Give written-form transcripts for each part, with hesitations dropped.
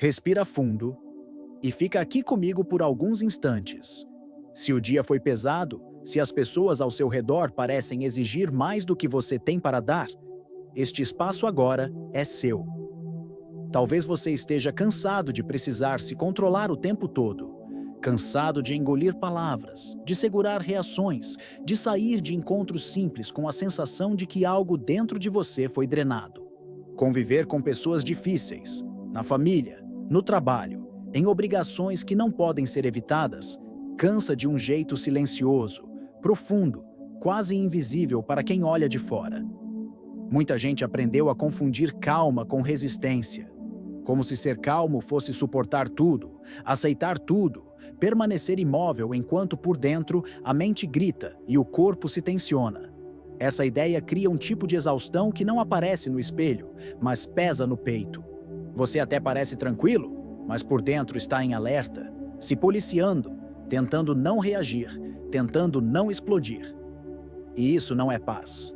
Respira fundo e fica aqui comigo por alguns instantes. Se o dia foi pesado, se as pessoas ao seu redor parecem exigir mais do que você tem para dar, este espaço agora é seu. Talvez você esteja cansado de precisar se controlar o tempo todo, cansado de engolir palavras, de segurar reações, de sair de encontros simples com a sensação de que algo dentro de você foi drenado. Conviver com pessoas difíceis, na família, no trabalho, em obrigações que não podem ser evitadas, cansa de um jeito silencioso, profundo, quase invisível para quem olha de fora. Muita gente aprendeu a confundir calma com resistência, como se ser calmo fosse suportar tudo, aceitar tudo, permanecer imóvel enquanto por dentro a mente grita e o corpo se tensiona. Essa ideia cria um tipo de exaustão que não aparece no espelho, mas pesa no peito. Você até parece tranquilo, mas por dentro está em alerta, se policiando, tentando não reagir, tentando não explodir. E isso não é paz.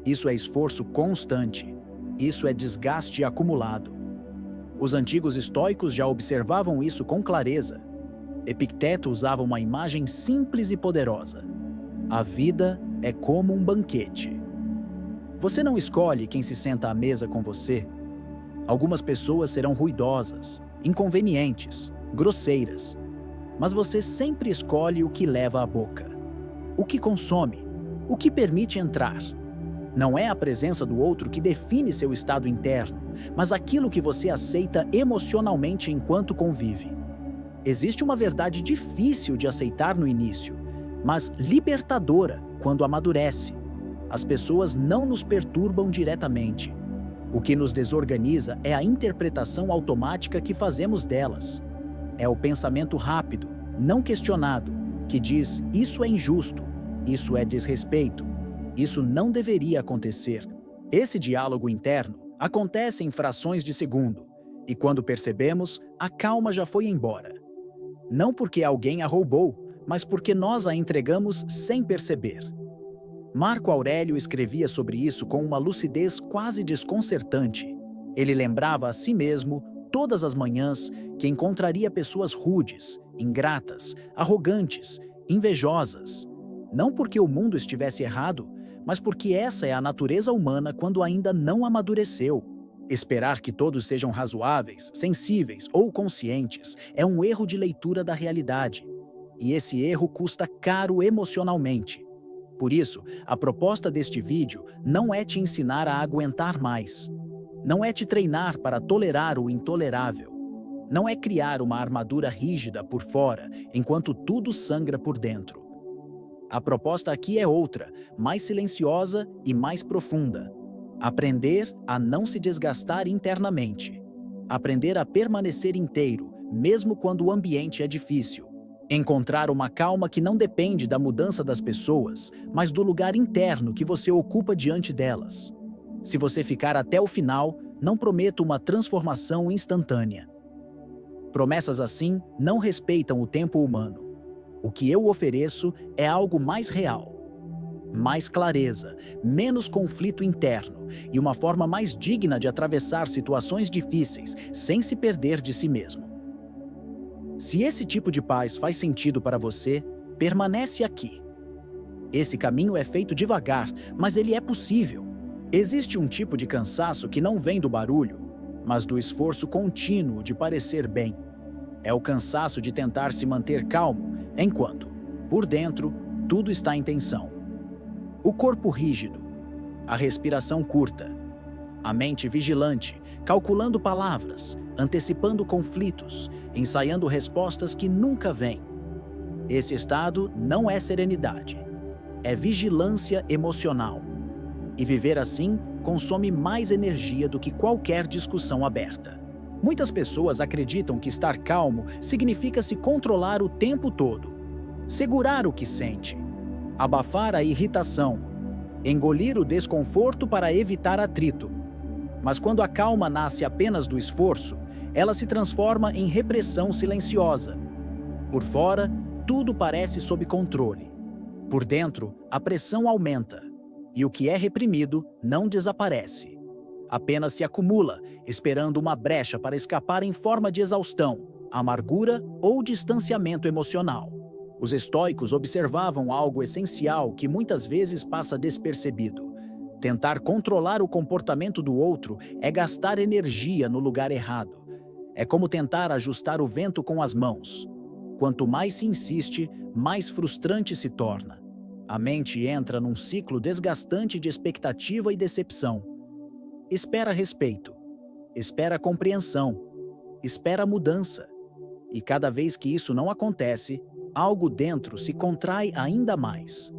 Isso é esforço constante. Isso é desgaste acumulado. Os antigos estoicos já observavam isso com clareza. Epicteto usava uma imagem simples e poderosa. A vida é como um banquete. Você não escolhe quem se senta à mesa com você. Algumas pessoas serão ruidosas, inconvenientes, grosseiras. Mas você sempre escolhe o que leva à boca, o que consome, o que permite entrar. Não é a presença do outro que define seu estado interno, mas aquilo que você aceita emocionalmente enquanto convive. Existe uma verdade difícil de aceitar no início, mas libertadora quando amadurece. As pessoas não nos perturbam diretamente. O que nos desorganiza é a interpretação automática que fazemos delas. É o pensamento rápido, não questionado, que diz: isso é injusto, isso é desrespeito, isso não deveria acontecer. Esse diálogo interno acontece em frações de segundo, e quando percebemos, a calma já foi embora. Não porque alguém a roubou, mas porque nós a entregamos sem perceber. Marco Aurélio escrevia sobre isso com uma lucidez quase desconcertante. Ele lembrava a si mesmo, todas as manhãs, que encontraria pessoas rudes, ingratas, arrogantes, invejosas. Não porque o mundo estivesse errado, mas porque essa é a natureza humana quando ainda não amadureceu. Esperar que todos sejam razoáveis, sensíveis ou conscientes é um erro de leitura da realidade. E esse erro custa caro emocionalmente. Por isso, a proposta deste vídeo não é te ensinar a aguentar mais. Não é te treinar para tolerar o intolerável. Não é criar uma armadura rígida por fora, enquanto tudo sangra por dentro. A proposta aqui é outra, mais silenciosa e mais profunda. Aprender a não se desgastar internamente. Aprender a permanecer inteiro, mesmo quando o ambiente é difícil. Encontrar uma calma que não depende da mudança das pessoas, mas do lugar interno que você ocupa diante delas. Se você ficar até o final, não prometo uma transformação instantânea. Promessas assim não respeitam o tempo humano. O que eu ofereço é algo mais real. Mais clareza, menos conflito interno e uma forma mais digna de atravessar situações difíceis sem se perder de si mesmo. Se esse tipo de paz faz sentido para você, permanece aqui. Esse caminho é feito devagar, mas ele é possível. Existe um tipo de cansaço que não vem do barulho, mas do esforço contínuo de parecer bem. É o cansaço de tentar se manter calmo, enquanto, por dentro, tudo está em tensão. O corpo rígido, a respiração curta, a mente vigilante, calculando palavras, antecipando conflitos, ensaiando respostas que nunca vêm. Esse estado não é serenidade, é vigilância emocional. E viver assim consome mais energia do que qualquer discussão aberta. Muitas pessoas acreditam que estar calmo significa se controlar o tempo todo, segurar o que sente, abafar a irritação, engolir o desconforto para evitar atrito. Mas quando a calma nasce apenas do esforço, ela se transforma em repressão silenciosa. Por fora, tudo parece sob controle. Por dentro, a pressão aumenta, e o que é reprimido não desaparece. Apenas se acumula, esperando uma brecha para escapar em forma de exaustão, amargura ou distanciamento emocional. Os estoicos observavam algo essencial que muitas vezes passa despercebido. Tentar controlar o comportamento do outro é gastar energia no lugar errado. É como tentar ajustar o vento com as mãos. Quanto mais se insiste, mais frustrante se torna. A mente entra num ciclo desgastante de expectativa e decepção. Espera respeito, espera compreensão, espera mudança. E cada vez que isso não acontece, algo dentro se contrai ainda mais.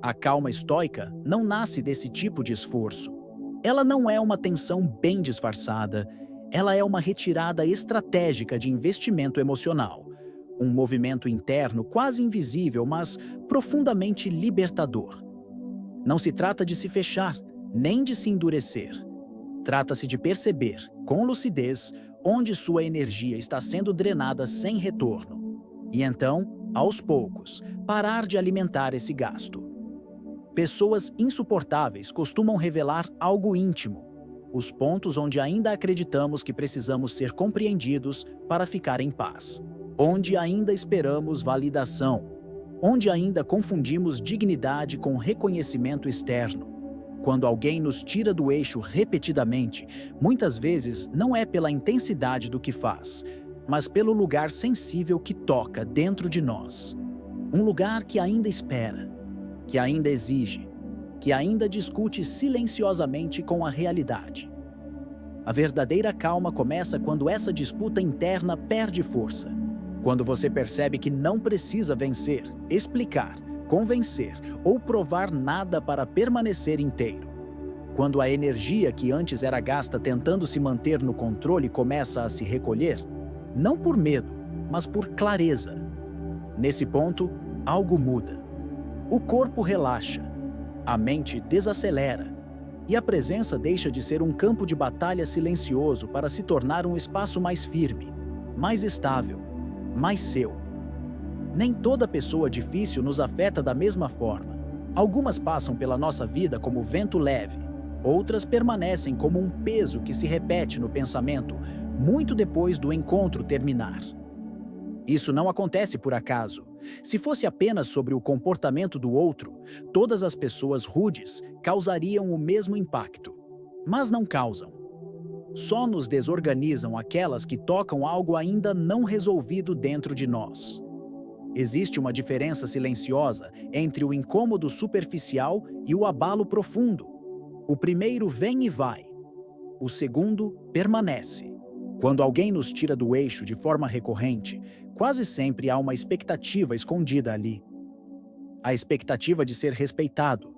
A calma estoica não nasce desse tipo de esforço. Ela não é uma tensão bem disfarçada, ela é uma retirada estratégica de investimento emocional. Um movimento interno quase invisível, mas profundamente libertador. Não se trata de se fechar, nem de se endurecer. Trata-se de perceber, com lucidez, onde sua energia está sendo drenada sem retorno. E então, aos poucos, parar de alimentar esse gasto. Pessoas insuportáveis costumam revelar algo íntimo, os pontos onde ainda acreditamos que precisamos ser compreendidos para ficar em paz, onde ainda esperamos validação, onde ainda confundimos dignidade com reconhecimento externo. Quando alguém nos tira do eixo repetidamente, muitas vezes não é pela intensidade do que faz, mas pelo lugar sensível que toca dentro de nós. Um lugar que ainda espera, que ainda exige, que ainda discute silenciosamente com a realidade. A verdadeira calma começa quando essa disputa interna perde força. Quando você percebe que não precisa vencer, explicar, convencer ou provar nada para permanecer inteiro. Quando a energia que antes era gasta tentando se manter no controle começa a se recolher, não por medo, mas por clareza. Nesse ponto, algo muda. O corpo relaxa, a mente desacelera, e a presença deixa de ser um campo de batalha silencioso para se tornar um espaço mais firme, mais estável, mais seu. Nem toda pessoa difícil nos afeta da mesma forma. Algumas passam pela nossa vida como vento leve, outras permanecem como um peso que se repete no pensamento muito depois do encontro terminar. Isso não acontece por acaso. Se fosse apenas sobre o comportamento do outro, todas as pessoas rudes causariam o mesmo impacto. Mas não causam. Só nos desorganizam aquelas que tocam algo ainda não resolvido dentro de nós. Existe uma diferença silenciosa entre o incômodo superficial e o abalo profundo. O primeiro vem e vai. O segundo permanece. Quando alguém nos tira do eixo de forma recorrente, quase sempre há uma expectativa escondida ali. A expectativa de ser respeitado,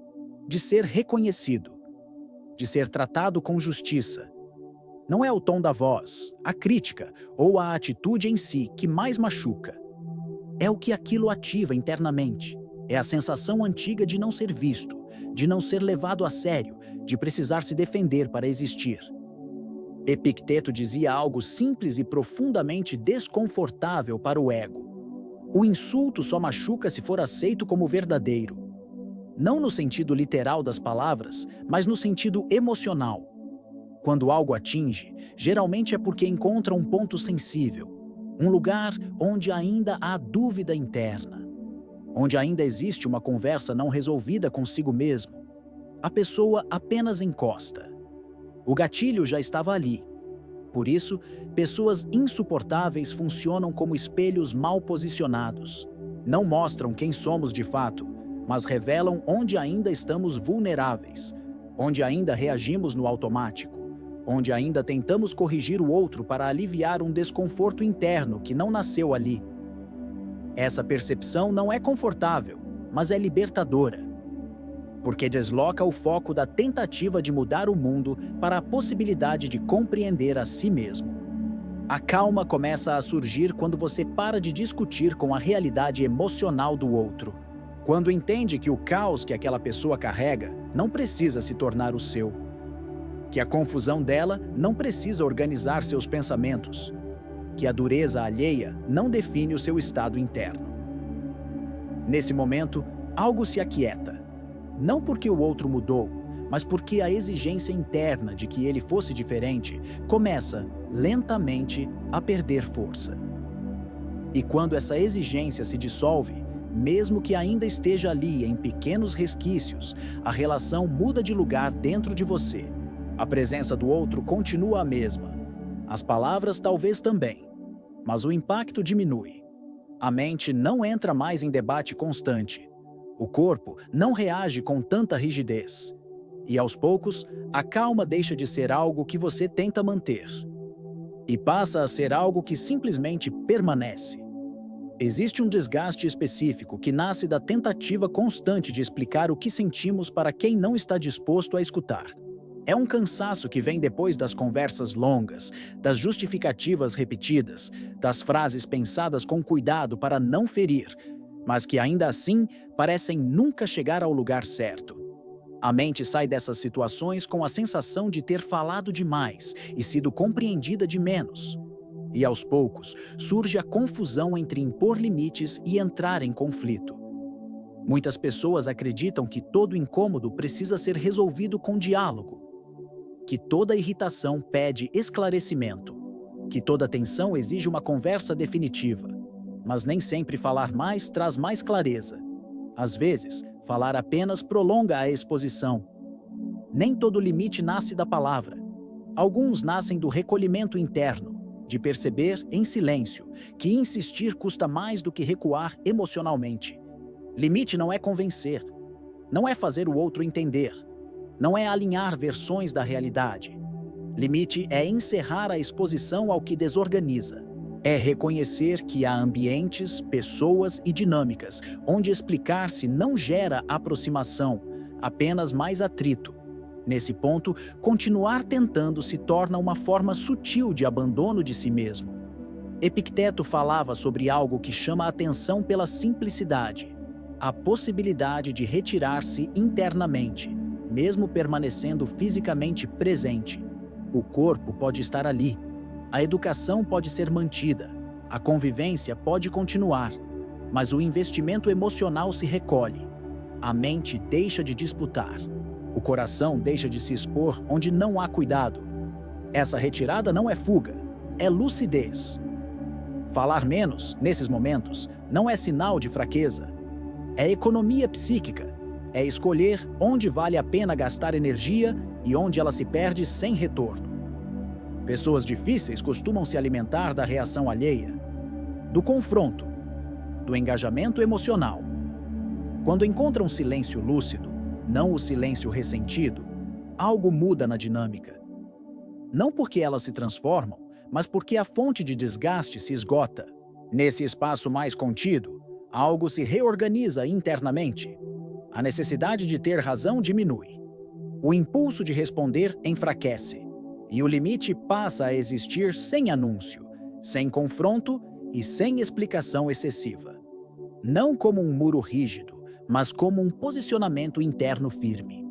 de ser reconhecido, de ser tratado com justiça. Não é o tom da voz, a crítica ou a atitude em si que mais machuca. É o que aquilo ativa internamente. É a sensação antiga de não ser visto, de não ser levado a sério, de precisar se defender para existir. Epicteto dizia algo simples e profundamente desconfortável para o ego. O insulto só machuca se for aceito como verdadeiro. Não no sentido literal das palavras, mas no sentido emocional. Quando algo atinge, geralmente é porque encontra um ponto sensível, um lugar onde ainda há dúvida interna, onde ainda existe uma conversa não resolvida consigo mesmo. A pessoa apenas encosta. O gatilho já estava ali. Por isso, pessoas insuportáveis funcionam como espelhos mal posicionados. Não mostram quem somos de fato, mas revelam onde ainda estamos vulneráveis, onde ainda reagimos no automático, onde ainda tentamos corrigir o outro para aliviar um desconforto interno que não nasceu ali. Essa percepção não é confortável, mas é libertadora, porque desloca o foco da tentativa de mudar o mundo para a possibilidade de compreender a si mesmo. A calma começa a surgir quando você para de discutir com a realidade emocional do outro, quando entende que o caos que aquela pessoa carrega não precisa se tornar o seu, que a confusão dela não precisa organizar seus pensamentos, que a dureza alheia não define o seu estado interno. Nesse momento, algo se aquieta. Não porque o outro mudou, mas porque a exigência interna de que ele fosse diferente começa, lentamente, a perder força. E quando essa exigência se dissolve, mesmo que ainda esteja ali em pequenos resquícios, a relação muda de lugar dentro de você. A presença do outro continua a mesma. As palavras talvez também, mas o impacto diminui. A mente não entra mais em debate constante. O corpo não reage com tanta rigidez. E aos poucos, a calma deixa de ser algo que você tenta manter e passa a ser algo que simplesmente permanece. Existe um desgaste específico que nasce da tentativa constante de explicar o que sentimos para quem não está disposto a escutar. É um cansaço que vem depois das conversas longas, das justificativas repetidas, das frases pensadas com cuidado para não ferir, mas que ainda assim parecem nunca chegar ao lugar certo. A mente sai dessas situações com a sensação de ter falado demais e sido compreendida de menos. E aos poucos, surge a confusão entre impor limites e entrar em conflito. Muitas pessoas acreditam que todo incômodo precisa ser resolvido com diálogo, que toda irritação pede esclarecimento, que toda tensão exige uma conversa definitiva. Mas nem sempre falar mais traz mais clareza. Às vezes, falar apenas prolonga a exposição. Nem todo limite nasce da palavra. Alguns nascem do recolhimento interno, de perceber, em silêncio, que insistir custa mais do que recuar emocionalmente. Limite não é convencer, não é fazer o outro entender, não é alinhar versões da realidade. Limite é encerrar a exposição ao que desorganiza. É reconhecer que há ambientes, pessoas e dinâmicas onde explicar-se não gera aproximação, apenas mais atrito. Nesse ponto, continuar tentando se torna uma forma sutil de abandono de si mesmo. Epicteto falava sobre algo que chama a atenção pela simplicidade, a possibilidade de retirar-se internamente, mesmo permanecendo fisicamente presente. O corpo pode estar ali, a educação pode ser mantida, a convivência pode continuar, mas o investimento emocional se recolhe. A mente deixa de disputar. O coração deixa de se expor onde não há cuidado. Essa retirada não é fuga, é lucidez. Falar menos, nesses momentos, não é sinal de fraqueza. É economia psíquica. É escolher onde vale a pena gastar energia e onde ela se perde sem retorno. Pessoas difíceis costumam se alimentar da reação alheia, do confronto, do engajamento emocional. Quando encontram silêncio lúcido, não o silêncio ressentido, algo muda na dinâmica. Não porque elas se transformam, mas porque a fonte de desgaste se esgota. Nesse espaço mais contido, algo se reorganiza internamente. A necessidade de ter razão diminui. O impulso de responder enfraquece. E o limite passa a existir sem anúncio, sem confronto e sem explicação excessiva. Não como um muro rígido, mas como um posicionamento interno firme.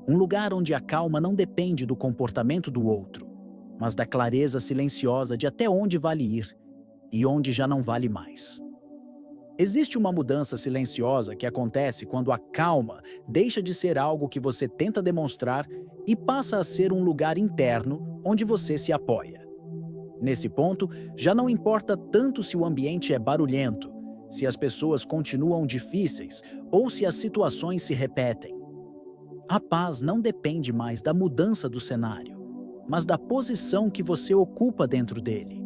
Um lugar onde a calma não depende do comportamento do outro, mas da clareza silenciosa de até onde vale ir e onde já não vale mais. Existe uma mudança silenciosa que acontece quando a calma deixa de ser algo que você tenta demonstrar e passa a ser um lugar interno onde você se apoia. Nesse ponto, já não importa tanto se o ambiente é barulhento, se as pessoas continuam difíceis ou se as situações se repetem. A paz não depende mais da mudança do cenário, mas da posição que você ocupa dentro dele.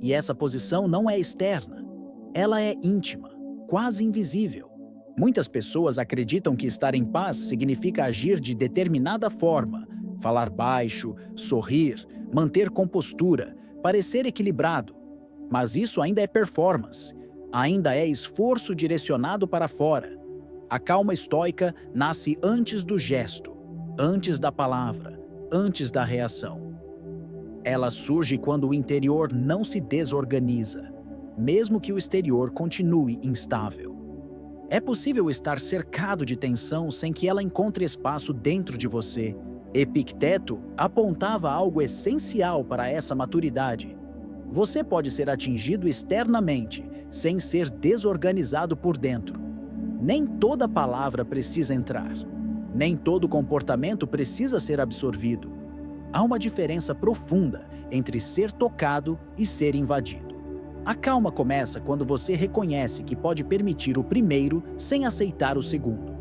E essa posição não é externa, ela é íntima, quase invisível. Muitas pessoas acreditam que estar em paz significa agir de determinada forma, falar baixo, sorrir, manter compostura, parecer equilibrado. Mas isso ainda é performance. Ainda é esforço direcionado para fora. A calma estoica nasce antes do gesto, antes da palavra, antes da reação. Ela surge quando o interior não se desorganiza, mesmo que o exterior continue instável. É possível estar cercado de tensão sem que ela encontre espaço dentro de você. Epicteto apontava algo essencial para essa maturidade. Você pode ser atingido externamente, sem ser desorganizado por dentro. Nem toda palavra precisa entrar. Nem todo comportamento precisa ser absorvido. Há uma diferença profunda entre ser tocado e ser invadido. A calma começa quando você reconhece que pode permitir o primeiro sem aceitar o segundo.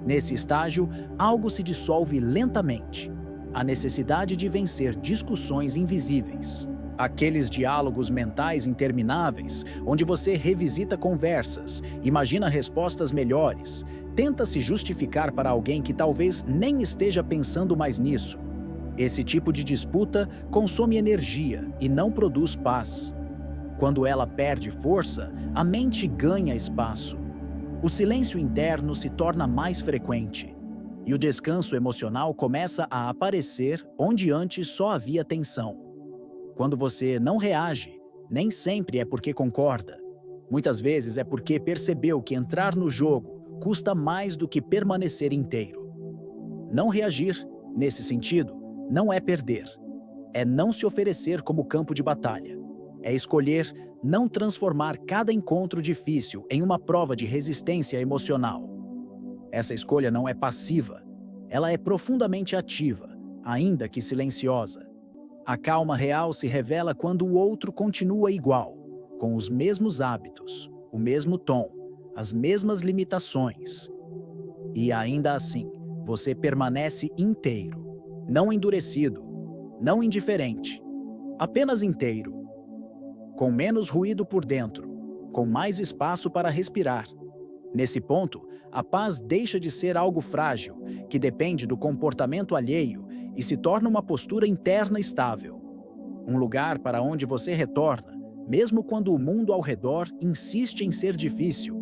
Nesse estágio, algo se dissolve lentamente. A necessidade de vencer discussões invisíveis. Aqueles diálogos mentais intermináveis, onde você revisita conversas, imagina respostas melhores, tenta se justificar para alguém que talvez nem esteja pensando mais nisso. Esse tipo de disputa consome energia e não produz paz. Quando ela perde força, a mente ganha espaço. O silêncio interno se torna mais frequente. E o descanso emocional começa a aparecer onde antes só havia tensão. Quando você não reage, nem sempre é porque concorda. Muitas vezes é porque percebeu que entrar no jogo custa mais do que permanecer inteiro. Não reagir, nesse sentido, não é perder. É não se oferecer como campo de batalha. É escolher não transformar cada encontro difícil em uma prova de resistência emocional. Essa escolha não é passiva. Ela é profundamente ativa, ainda que silenciosa. A calma real se revela quando o outro continua igual, com os mesmos hábitos, o mesmo tom, as mesmas limitações. E ainda assim, você permanece inteiro, não endurecido, não indiferente, apenas inteiro, com menos ruído por dentro, com mais espaço para respirar. Nesse ponto, a paz deixa de ser algo frágil, que depende do comportamento alheio e se torna uma postura interna estável. Um lugar para onde você retorna, mesmo quando o mundo ao redor insiste em ser difícil.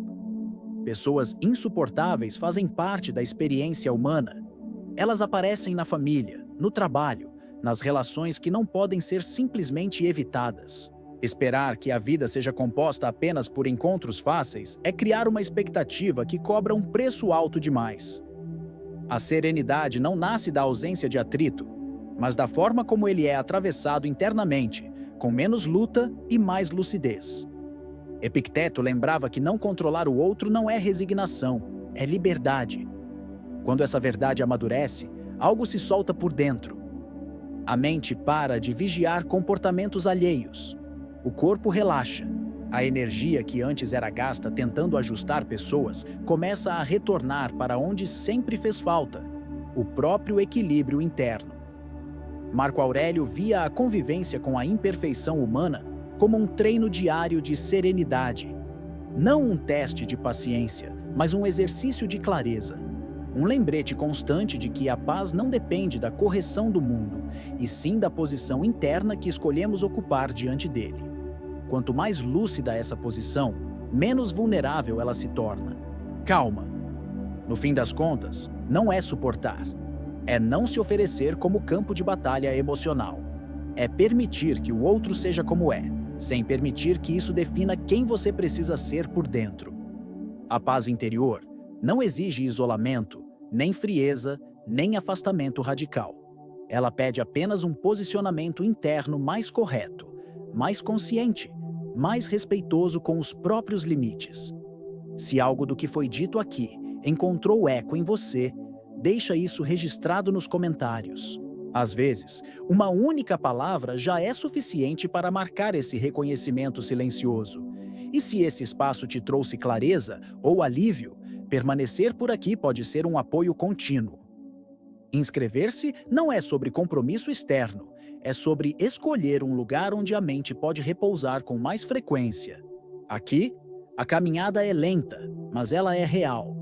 Pessoas insuportáveis fazem parte da experiência humana. Elas aparecem na família, no trabalho, nas relações que não podem ser simplesmente evitadas. Esperar que a vida seja composta apenas por encontros fáceis é criar uma expectativa que cobra um preço alto demais. A serenidade não nasce da ausência de atrito, mas da forma como ele é atravessado internamente, com menos luta e mais lucidez. Epicteto lembrava que não controlar o outro não é resignação, é liberdade. Quando essa verdade amadurece, algo se solta por dentro. A mente para de vigiar comportamentos alheios. O corpo relaxa. A energia que antes era gasta tentando ajustar pessoas começa a retornar para onde sempre fez falta: o próprio equilíbrio interno. Marco Aurélio via a convivência com a imperfeição humana como um treino diário de serenidade. Não um teste de paciência, mas um exercício de clareza. Um lembrete constante de que a paz não depende da correção do mundo, e sim da posição interna que escolhemos ocupar diante dele. Quanto mais lúcida essa posição, menos vulnerável ela se torna. Calma. No fim das contas, não é suportar. É não se oferecer como campo de batalha emocional. É permitir que o outro seja como é, sem permitir que isso defina quem você precisa ser por dentro. A paz interior não exige isolamento, nem frieza, nem afastamento radical. Ela pede apenas um posicionamento interno mais correto, mais consciente, mais respeitoso com os próprios limites. Se algo do que foi dito aqui encontrou eco em você, deixa isso registrado nos comentários. Às vezes, uma única palavra já é suficiente para marcar esse reconhecimento silencioso. E se esse espaço te trouxe clareza ou alívio, permanecer por aqui pode ser um apoio contínuo. Inscrever-se não é sobre compromisso externo, é sobre escolher um lugar onde a mente pode repousar com mais frequência. Aqui, a caminhada é lenta, mas ela é real.